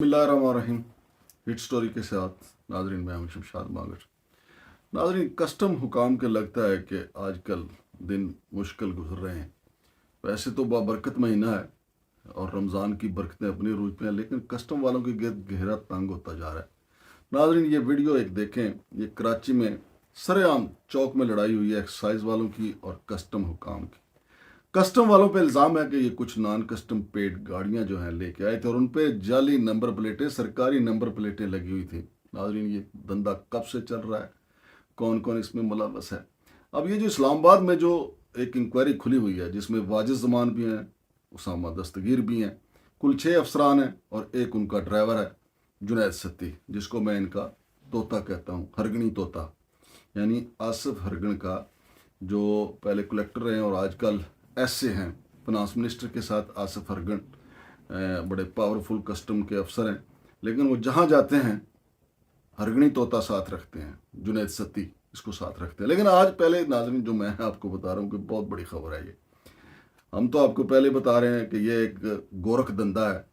बिस्मिल्लाहिर्रहमानिर्रहीम। Hit story के साथ नाजरीन, मैं हूं शमशाद मागर। नाजरीन, कस्टम हुकाम के लगता है कि आजकल दिन मुश्किल गुजर रहे हैं। वैसे तो बाबरकत महीना है और रमज़ान की बरकतें अपनी रूज पे हैं, लेकिन कस्टम वालों के गिरद गहरा तंग होता जा रहा है। नाजरीन, ये वीडियो एक देखें। ये कराची में सरेआम चौक में लड़ाई हुई है एक्साइज वालों की और कस्टम हुकाम की। कस्टम वालों पे इल्ज़ाम है कि ये कुछ नॉन कस्टम पेड गाड़ियां जो हैं लेके आए थे और उन पे जाली नंबर प्लेटें, सरकारी नंबर प्लेटें लगी हुई थी। नाज़रीन, ये धंधा कब से चल रहा है, कौन कौन इसमें मुलव्वस है? अब ये जो इस्लामाबाद में जो एक इंक्वायरी खुली हुई है, जिसमें वाजिद ज़मान भी हैं, उसामा दस्तगीर भी हैं, कुल 6 अफसरान हैं और एक उनका ड्राइवर है जुनैद सत्ती, जिसको मैं इनका तोता कहता हूँ, हरगनी तोता, यानी आसिफ हरगन का, जो पहले कलेक्टर रहे और आजकल ऐसे हैं फाइनेंस मिनिस्टर के साथ। आसिफ हरगन बड़े पावरफुल कस्टम के अफसर हैं, लेकिन वो जहाँ जाते हैं हरगनी तोता साथ रखते हैं, जुनैद सत्ती इसको साथ रखते हैं। लेकिन आज पहले नाज़रीन, जो मैं आपको बता रहा हूँ कि बहुत बड़ी खबर है ये। हम तो आपको पहले बता रहे हैं कि ये एक गोरख धंधा है।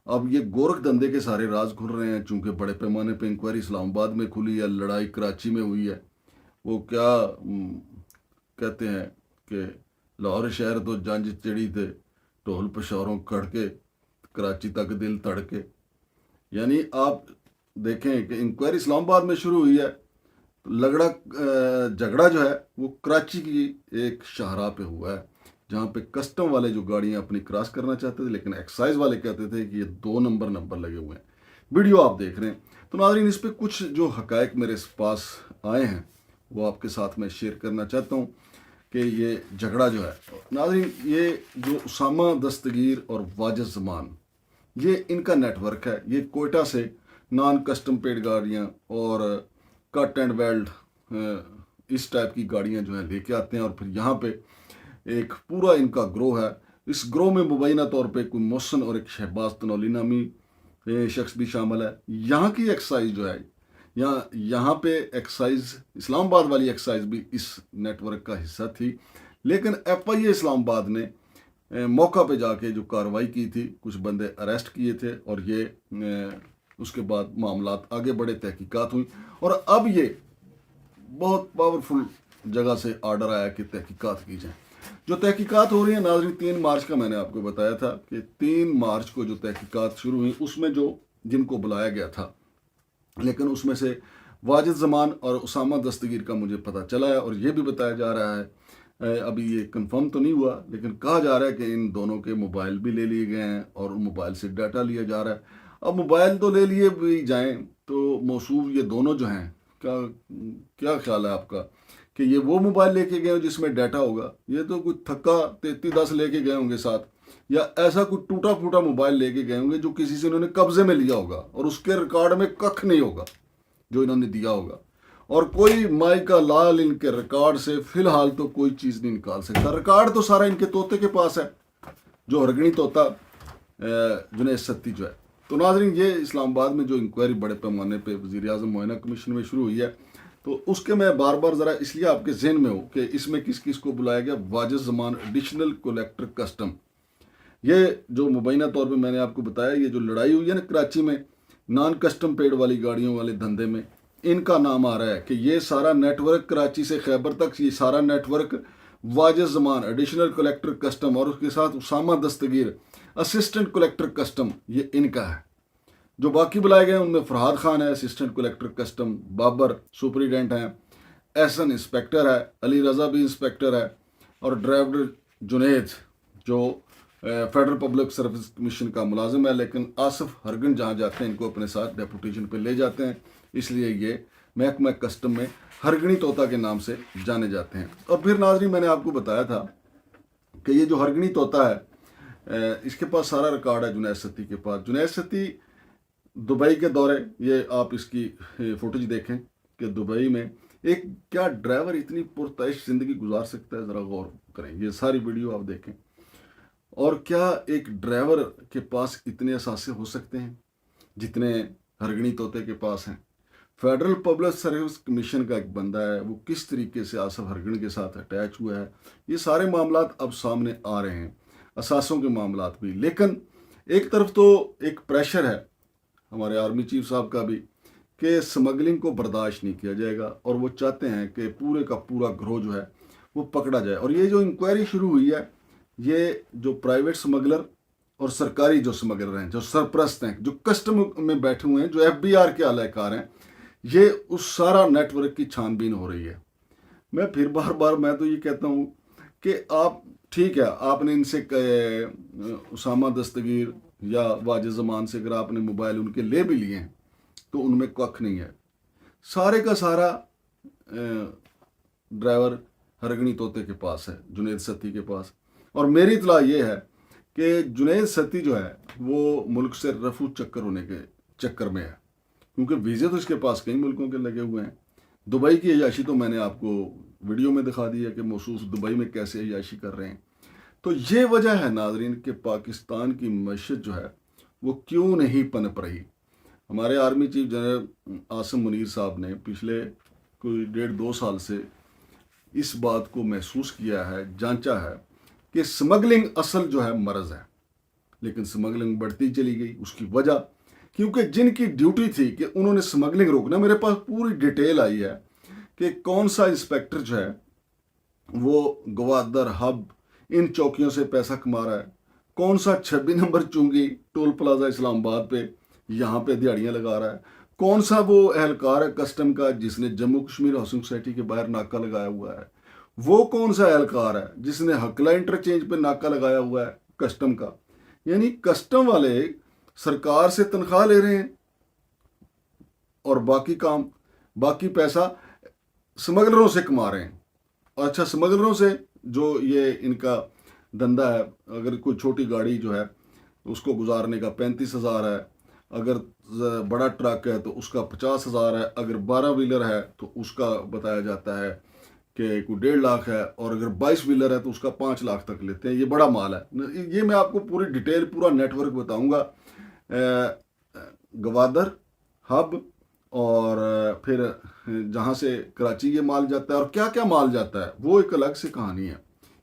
अब ये गोरख धंधे के सारे राज खुल रहे हैं, चूँकि बड़े पैमाने पे इंक्वायरी इस्लामाबाद में खुली है, लड़ाई कराची में हुई है। वो क्या कहते हैं कि लाहौर शहर तो जंज चिड़ी थे, ढोल पेशौरों कड़के, कराची तक दिल तड़के। यानी आप देखें कि इंक्वायरी इस्लामाबाद में शुरू हुई है, तो झगड़ा जो है वो कराची की एक शाहराह पे हुआ है, जहाँ पे कस्टम वाले जो गाड़ियाँ अपनी क्रॉस करना चाहते थे, लेकिन एक्साइज वाले कहते थे कि ये 2 नंबर लगे हुए हैं। वीडियो आप देख रहे हैं। तो नाज़रीन, इस पर कुछ जो हकायक मेरे पास आए हैं वो आपके साथ मैं शेयर करना चाहता हूँ कि ये झगड़ा जो है। नाज़रीन, ये जो उसामा दस्तगीर और वाजिद ज़मान, ये इनका नेटवर्क है। ये कोयटा से नॉन कस्टम पेड गाड़ियाँ और कट एंड वेल्ड इस टाइप की गाड़ियाँ जो हैं लेके आते हैं और फिर यहाँ पे एक पूरा इनका ग्रोह है। इस ग्रोह में मुबैना तौर पे कोई मोहसन और एक शहबाज तनौली नामी शख्स भी शामिल है। यहाँ की एक्साइज जो है, यहाँ पे एक्साइज, इस्लामाबाद वाली एक्साइज भी इस नेटवर्क का हिस्सा थी, लेकिन FIA इस्लामाबाद ने मौका पे जाके जो कार्रवाई की थी, कुछ बंदे अरेस्ट किए थे और ये उसके बाद मामलात आगे बढ़े, तहकीकात हुई और अब ये बहुत पावरफुल जगह से आर्डर आया कि तहकीकात की जाए। जो तहकीकात हो रही है नाज़रीन, 3 मार्च का मैंने आपको बताया था कि 3 मार्च को जो तहकीकात शुरू हुई, उसमें जो जिनको बुलाया गया था, लेकिन उसमें से वाजिद ज़मान और उसामा दस्तगीर का मुझे पता चला है और ये भी बताया जा रहा है, अभी ये कंफर्म तो नहीं हुआ, लेकिन कहा जा रहा है कि इन दोनों के मोबाइल भी ले लिए गए हैं और मोबाइल से डाटा लिया जा रहा है। अब मोबाइल तो ले लिए भी जाएं तो मौसूफ ये दोनों जो हैं, क्या ख्याल है आपका कि ये वो मोबाइल लेके गए हो जिसमें डाटा होगा? ये तो कुछ थक्का 3310 लेके गए होंगे साथ, या ऐसा कुछ टूटा फूटा मोबाइल लेके गए होंगे जो किसी से इन्होंने कब्जे में लिया होगा और उसके रिकॉर्ड में कख नहीं होगा जो इन्होंने दिया होगा, और कोई माई का लाल इनके रिकॉर्ड से फिलहाल तो कोई चीज़ नहीं निकाल सकता। रिकॉर्ड तो सारा इनके तोते के पास है, जो हरगनी तोता जुनैद सत्ती जो है। तो नाज़रीन, ये इस्लामाबाद में जो इंक्वायरी बड़े पैमाने पे वज़ीर-ए-आज़म मुआयना कमीशन में शुरू हुई है, तो उसके मैं बार बार ज़रा इसलिए आपके जहन में हूँ कि इसमें किस किस को बुलाया गया। वाजिद ज़मान एडिशनल कलेक्टर कस्टम, ये जो मुबैना तौर पे मैंने आपको बताया, ये जो लड़ाई हुई है ना कराची में नॉन कस्टम पेड वाली गाड़ियों वाले धंधे में, इनका नाम आ रहा है कि ये सारा नेटवर्क कराची से खैबर तक, ये सारा नेटवर्क वाजिद ज़मान एडिशनल कलेक्टर कस्टम और उसके साथ उसामा दस्तगीर असिस्टेंट कलेक्टर कस्टम, ये इनका है। जो बाकी बुलाए गए उनमें फरहाद खान है assistant collector custom, Babar superintendent हैं, एहसन इंस्पेक्टर है, अली रज़ा भी इंस्पेक्टर है और ड्राइवर जुनैद जो फेडरल पब्लिक सर्विस कमीशन का मुलाजिम है। लेकिन आसिफ हरगन जहाँ जाते हैं इनको अपने साथ डेपुटेशन पे ले जाते हैं, इसलिए ये महकमा कस्टम में हरगनी तोता के नाम से जाने जाते हैं। और फिर नाज़रीन, मैंने आपको बताया था कि ये जो हरगनी तोता है, इसके पास सारा रिकॉर्ड है जुनैद सत्ती के पास। जुनैद सत्ती दुबई के दौरे, ये आप इसकी फुटेज देखें कि दुबई में एक क्या ड्राइवर इतनी पुरतैश ज़िंदगी गुजार सकता है, ज़रा गौर करें, ये सारी वीडियो आप देखें। और क्या एक ड्राइवर के पास इतने असासे हो सकते हैं जितने हरगनी तोते के पास हैं? फेडरल पब्लिक सर्विस कमीशन का एक बंदा है, वो किस तरीके से आसिफ हरगन के साथ अटैच हुआ है, ये सारे मामलात अब सामने आ रहे हैं, असासों के मामलात भी। लेकिन एक तरफ तो एक प्रेशर है ہمارے آرمی چیف صاحب کا بھی کہ سمگلنگ کو برداشت نہیں کیا جائے گا، اور وہ چاہتے ہیں کہ پورے کا پورا گروہ جو ہے وہ پکڑا جائے. اور یہ جو انکوائری شروع ہوئی ہے، یہ جو پرائیویٹ سمگلر اور سرکاری جو سمگلر ہیں، جو سرپرست ہیں، جو کسٹم میں بیٹھے ہوئے ہیں، جو FBR کے اعلی کار ہیں، یہ اس سارا نیٹ ورک کی چھان بین ہو رہی ہے. میں پھر بار بار میں تو یہ کہتا ہوں کہ آپ ٹھیک ہے، آپ نے ان سے اسامہ دستگیر یا واجد زمان سے اگر آپ نے موبائل ان کے لے بھی لیے ہیں تو ان میں کخ نہیں ہے. سارے کا سارا ڈرائیور ہرگنی طوطے کے پاس ہے، جنید ستی کے پاس. اور میری اطلاع یہ ہے کہ جنید ستی جو ہے وہ ملک سے رفو چکر ہونے کے چکر میں ہے، کیونکہ ویزے تو اس کے پاس کئی ملکوں کے لگے ہوئے ہیں. دبئی کی عیاشی تو میں نے آپ کو ویڈیو میں دکھا دی ہے کہ مخصوص دبئی میں کیسے عیاشی کر رہے ہیں. تو یہ وجہ ہے ناظرین کہ پاکستان کی معیشت جو ہے وہ کیوں نہیں پنپ رہی. ہمارے army chief general Asim Munir صاحب نے پچھلے کوئی 1.5-2 سال سے اس بات کو محسوس کیا ہے، جانچا ہے کہ سمگلنگ اصل جو ہے مرض ہے، لیکن سمگلنگ بڑھتی چلی گئی. اس کی وجہ کیونکہ جن کی ڈیوٹی تھی کہ انہوں نے سمگلنگ روکنا، میرے پاس پوری ڈیٹیل آئی ہے کہ کون سا انسپیکٹر جو ہے وہ گوادر ہب ان چوکیوں سے پیسہ کما رہا ہے، کون سا 26 نمبر چونگی ٹول پلازا اسلام آباد پہ یہاں پہ دیہڑیاں لگا رہا ہے، کون سا وہ اہلکار ہے کسٹم کا جس نے جموں کشمیر ہاؤسنگ سوسائٹی کے باہر ناکہ لگایا ہوا ہے، وہ کون سا اہلکار ہے جس نے حقلہ انٹرچینج پہ ناکہ لگایا ہوا ہے کسٹم کا. یعنی کسٹم والے سرکار سے تنخواہ لے رہے ہیں اور باقی پیسہ سمگلروں سے کما رہے ہیں. اچھا، سمگلروں سے جو یہ ان کا دھندا ہے، اگر کوئی چھوٹی گاڑی جو ہے اس کو گزارنے کا 35,000 ہے، اگر بڑا ٹرک ہے تو اس کا 50,000 ہے، اگر 12 ویلر ہے تو اس کا بتایا جاتا ہے کہ کوئی 1.5 لاکھ ہے، اور اگر 22 ویلر ہے تو اس کا 5 لاکھ تک لیتے ہیں. یہ بڑا مال ہے. یہ میں آپ کو پوری ڈیٹیل پورا نیٹ ورک بتاؤں گا. گوادر ہب اور پھر جہاں سے کراچی یہ مال جاتا ہے اور کیا کیا مال جاتا ہے وہ ایک الگ سے کہانی ہے.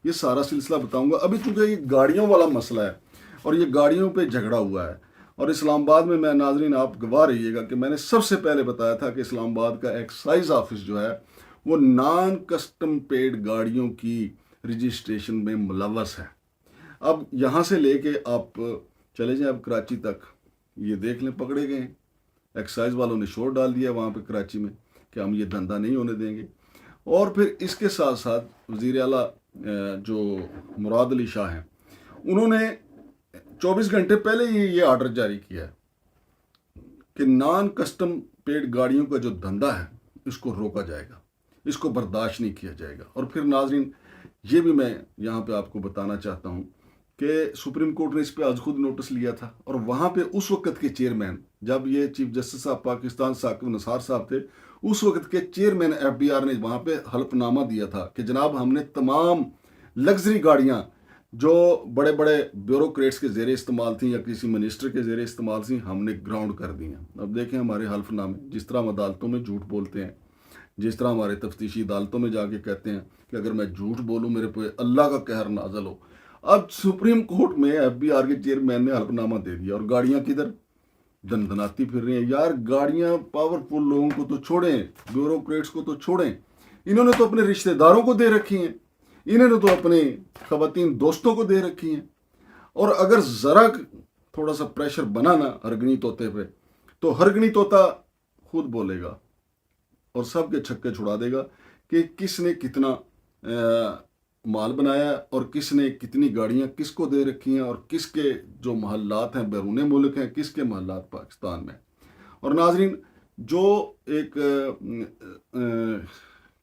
یہ سارا سلسلہ بتاؤں گا. ابھی چونکہ یہ گاڑیوں والا مسئلہ ہے اور یہ گاڑیوں پہ جھگڑا ہوا ہے، اور اسلام آباد میں ناظرین آپ گواہ رہیے گا کہ میں نے سب سے پہلے بتایا تھا کہ اسلام آباد کا ایکسائز آفس جو ہے وہ نان کسٹم پیڈ گاڑیوں کی رجسٹریشن میں ملوث ہے. اب یہاں سے لے کے آپ چلے جائیں اب کراچی تک، یہ دیکھ لیں پکڑے گئے ہیں. ایکسائز والوں نے شور ڈال دیا وہاں پہ کراچی میں کہ ہم یہ دھندا نہیں ہونے دیں گے. اور پھر اس کے ساتھ ساتھ وزیر اعلیٰ جو مراد علی شاہ ہیں، انہوں نے 24 گھنٹے پہلے ہی یہ آرڈر جاری کیا ہے کہ نان کسٹم پیڈ گاڑیوں کا جو دھندا ہے اس کو روکا جائے گا، اس کو برداشت نہیں کیا جائے گا. اور پھر ناظرین یہ بھی میں یہاں پہ آپ کو بتانا چاہتا ہوں کہ سپریم کورٹ نے اس پہ آج خود نوٹس لیا تھا، اور وہاں پہ اس وقت کے چیئرمین، جب یہ chief justice of Pakistan Saqib Nisar صاحب تھے، اس وقت کے چیئرمین FBR نے وہاں پہ حلف نامہ دیا تھا کہ جناب ہم نے تمام لگژری گاڑیاں جو بڑے بڑے بیوروکریٹس کے زیر استعمال تھیں یا کسی منسٹر کے زیر استعمال تھیں، ہم نے گراؤنڈ کر دی ہیں. اب دیکھیں ہمارے حلف نامے، جس طرح ہم عدالتوں میں جھوٹ بولتے ہیں، جس طرح ہمارے تفتیشی عدالتوں میں جا کے کہتے ہیں کہ اگر میں جھوٹ بولوں میرے پہ اللہ کا قہر نازل ہو. اب سپریم کورٹ میں FBR کے چیئرمین نے حلف نامہ دے دیا، اور گاڑیاں کدھر دندناتی پھر رہی ہیں. یار گاڑیاں پاورفل لوگوں کو تو چھوڑیں، بیوروکریٹس کو تو چھوڑیں، انہوں نے تو اپنے رشتہ داروں کو دے رکھی ہیں، انہوں نے تو اپنے خواتین دوستوں کو دے رکھی ہیں. اور اگر ذرا تھوڑا سا پریشر بنانا ہرگنی طوطے پہ تو ہرگنی طوطا خود بولے گا اور سب کے چھکے چھڑا دے گا کہ کس نے کتنا مال بنایا ہے اور کس نے کتنی گاڑیاں کس کو دے رکھی ہیں، اور کس کے جو محلات ہیں بیرون ملک ہیں، کس کے محلات پاکستان میں. اور ناظرین جو ایک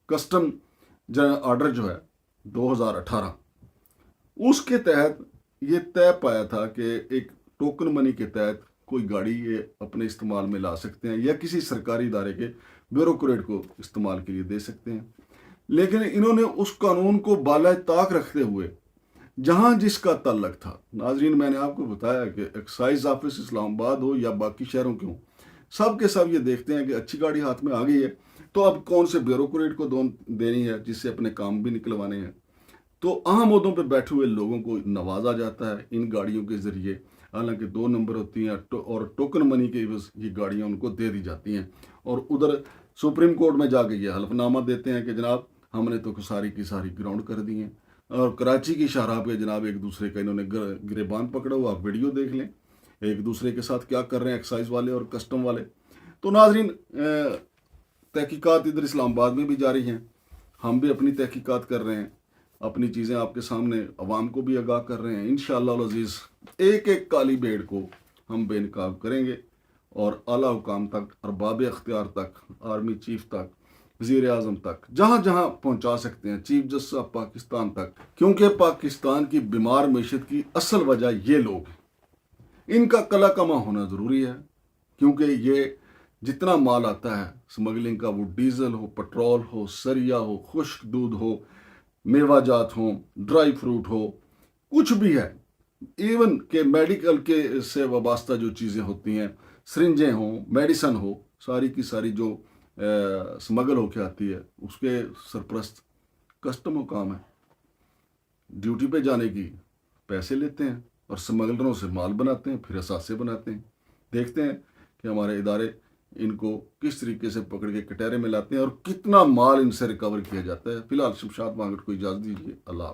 کسٹم آرڈر جو ہے 2018 اس کے تحت یہ طے پایا تھا کہ ایک ٹوکن منی کے تحت کوئی گاڑی یہ اپنے استعمال میں لا سکتے ہیں یا کسی سرکاری ادارے کے بیوروکریٹ کو استعمال کے لیے دے سکتے ہیں. لیکن انہوں نے اس قانون کو بالائے طاق رکھتے ہوئے جہاں جس کا تعلق تھا، ناظرین میں نے آپ کو بتایا کہ ایکسائز آفس اسلام آباد ہو یا باقی شہروں کے ہوں، سب کے سب یہ دیکھتے ہیں کہ اچھی گاڑی ہاتھ میں آ گئی ہے تو اب کون سے بیوروکریٹ کو دینی ہے جس سے اپنے کام بھی نکلوانے ہیں. تو اہم عہدوں پہ بیٹھے ہوئے لوگوں کو نوازا جاتا ہے ان گاڑیوں کے ذریعے. हालांकि 2 नंबर होती हैं और टोकन मनी के बस ये गाड़ियां उनको दे दी जाती हैं और उधर सुप्रीम कोर्ट में जाके ये हल्फनामा देते हैं कि जनाब हमने तो सारी की सारी ग्राउंड कर दी हैं। और कराची की शाहराह पे जनाब एक दूसरे का इन्होंने गिरेबान पकड़ा हुआ, आप वीडियो देख लें एक दूसरे के साथ क्या कर रहे हैं एक्साइज वाले और कस्टम वाले। तो नाजरीन तहकीकात इधर इस्लामाबाद में भी जारी हैं, हम भी अपनी तहकीकात कर रहे हैं, अपनी चीज़ें आपके सामने अवाम को भी आगाह कर रहे हैं। इंशाअल्लाह अज़ीज़ एक एक काली भेड़ को हम बेनकाब करेंगे और आला हुकाम तक, अरबाब अख्तियार तक, आर्मी चीफ तक, वज़ीर आज़म तक, जहाँ जहाँ पहुँचा सकते हैं, चीफ जस्टिस ऑफ पाकिस्तान तक, क्योंकि पाकिस्तान की बीमार मैशत की असल वजह ये लोग हैं। इनका कला कमा होना ज़रूरी है, क्योंकि ये जितना माल आता है स्मगलिंग का, वो डीजल हो, पेट्रोल हो, सरिया हो, खुश्क दूध हो, मेवाजात हो, ड्राई फ्रूट हो, कुछ भी है, इवन के मेडिकल के से वाबस्ता जो चीज़ें होती हैं, सरिंजें हो, मेडिसन हो, सारी की सारी जो स्मगल होके आती है, उसके सरपरस्त कस्टम हुकाम है। ड्यूटी पे जाने की पैसे लेते हैं और स्मगलरों से माल बनाते हैं, फिर असासे बनाते हैं। देखते हैं कि हमारे इदारे इनको किस तरीके से पकड़ के कटहरे में लाते हैं और कितना माल इनसे रिकवर किया जाता है। फिलहाल शमशाद मांगट को इजाज़त दीजिए। अल्लाह।